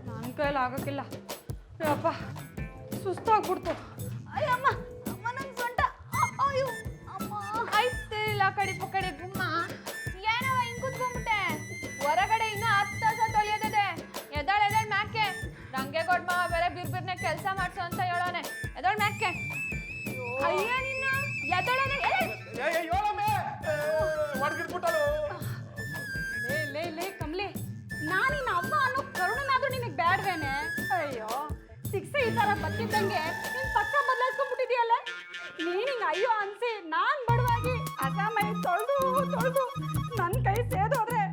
ನನ್ನ ಕೈಯಲ್ಲಿ ಆಗಕ್ಕಿಲ್ಲ ಅಪ್ಪ ಸುಸ್ತಾಗ್ಬಿಡ್ತು ಅಯ್ಯಮ್ಮ ಅಮ್ಮ ನನ್ನ ಸೊಂಟ ಅಯ್ಯೋ ಅಮ್ಮ ಆಯ್ತಿಲ್ಲ ಕಡಿ ಪಕ್ಕಡಿ ಗುಮ್ಮ ಏನೋ ಹಿಂಗ್ ಕುತ್ಕೊಂಡ್ಬಿಟ್ಟೆ ಹೊರಗಡೆ ಇನ್ನ 10 ತಾಸ ತೊಳೆಯೋದಿದೆ ಎದಳ್ ಮ್ಯಾಕೆ ರಂಗೆ ಕೊಡ್ ಮಾವ ಬೇರೆ ಬಿರ್ಬಿರ್ನೆ ಕೆಲಸ ಮಾಡ್ಸು ಅಂತ ಹೇಳೋನೆ ಎದಳ್ ಮ್ಯಾಕೆ ಅಯ್ಯ ನಿನ್ನ ಎದಳನೆ ಲೇ ಕಮ್ಲಿ ನಾನಿನ್ನ ಅವ್ವ ಅನ್ನೋ ಕರುಣನಾದ್ರೂ ನಿನಗೆ ಬ್ಯಾಡ್ವೇನೆ ಅಯ್ಯೋ ಶಿಕ್ಷೆ ಈ ತರ ಬರ್ತಿದ್ದಂಗೆ ನೀನ್ ಪಕ್ಕ ಬದಲಾಯಿಸ್ಕೊಂಡ್ಬಿಟ್ಟಿದ್ಯಲ್ಲ ನೀನಿಂಗ ಅಯ್ಯೋ ಅನ್ಸಿ ನಾನ್ ಬಡವಾಗಿ ಅಸಾಮೈ ತೊಳೆದು ನನ್ನ ಕೈ ಸೇದೋದ್ರೆ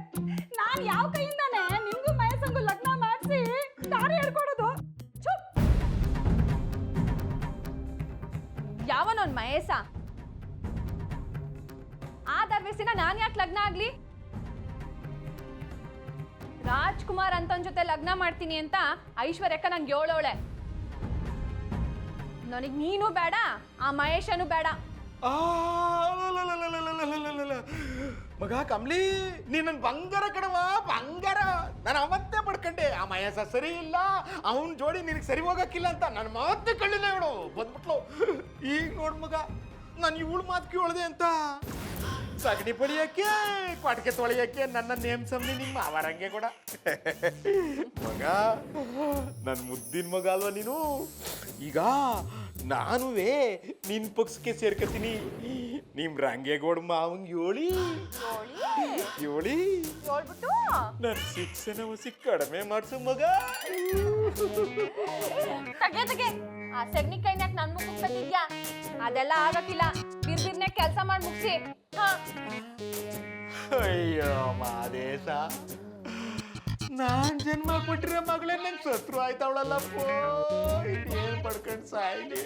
ನಾನ್ ಯಾವ ಕೈಯಿಂದಾನೆ ನಿಮ್ಗೂ ಮಯಸಂಗು ಲಗ್ನ ಮಾಡಿಸಿ ದಾರಿ ಹೇಳ್ಕೊಡೋದು ಚುಪ್ ಯಾವನೊನ್ ಮಹೇಶ ಆ ದರ್ವೇಸಿನ ನಾನ್ ಯಾಕೆ ಲಗ್ನ ಆಗ್ಲಿ ರಾಜ್ಕುಮಾರ್ ಅಂತವನ್ ಜೊತೆ ಲಗ್ನ ಮಾಡ್ತೀನಿ ಅಂತ ಐಶ್ವರ್ಯಕ್ಕ ನಂಗೆ ಹೇಳೋಳೆ ನನಗ್ ನೀನು ಬೇಡ ಆ ಮಹೇಶನು ಬೇಡ ಮಗ ಕಮ್ಲಿ ನೀ ನನ್ ಬಂಗಾರ ಕಣವ ಬಂಗಾರ ನಾನು ಅವತ್ತೇ ಪಡ್ಕಂಡೆ ಆ ಮಯಸ ಸರಿ ಇಲ್ಲ ಅವನ್ ಜೋಡಿ ನಿನಗೆ ಸರಿ ಹೋಗಕ್ಕಿಲ್ಲ ಅಂತ ನನ್ನ ಮಾತೇ ಕಳ್ಳಿಲ್ಲ ಇವಳು ಬಂದ್ಬಿಟ್ಲು ಈಗ ನೋಡ್ ಮಗ ನಾನು ಇವಳು ಮಾತು ಕೇಳ್ದೆ ಅಂತ ಸಗಣಿ ಪಡಿಯಕ್ಕೆ ಕೊಟ್ಗೆ ತೊಳೆಯಕ್ಕೆ ನನ್ನ ನೇಮ್ಸಮ್ನಿ ನಿಮ್ಮ ಅವರಂಗೆ ಕೂಡ ಮಗ ನನ್ನ ಮುದ್ದಿನ ಮಗ ಅಲ್ವಾ ನೀನು ಈಗ ನಾನುವೇ ನಿನ್ ಪಕ್ಷಕ್ಕೆ ಸೇರ್ಕತೀನಿ ನಿಮ್ ರಂಗೇಗೌಡ ಮಾವಂಗ್ ಹೇಳಿ ನನ್ ಶಿಕ್ಷಣ ಹೊಸಿ ಕಡಿಮೆ ಮಾಡ್ಸು ಮಗ ತಗೆ ಆ ಸಗಣಿ ಕೈನ್ಯಾಕ ನನ್ ಮುಖಕ್ಕೆ ಬಂದಿದ್ಯಾ ಅದೆಲ್ಲ ಆಗಕ್ಕಿಲ್ಲ ಬಿರ್ಬಿರ್ನೆ ಕೆಲಸ ಮಾಡಿ ಮುಗಿಸಿ ಅಯ್ಯೋ ಮಾದೇಶ ನಾನ್ ಜನ್ಮ ಕೊಟ್ಟಿರೋ ಮಗಳೇ ನಂಗೆ ಶತ್ರು ಆಯ್ತಾವಳಲ್ಲಪ್ಪೋ ಏನ್ ಪಡ್ಕೊಂಡ್ ಸಾಯ್ಲಿ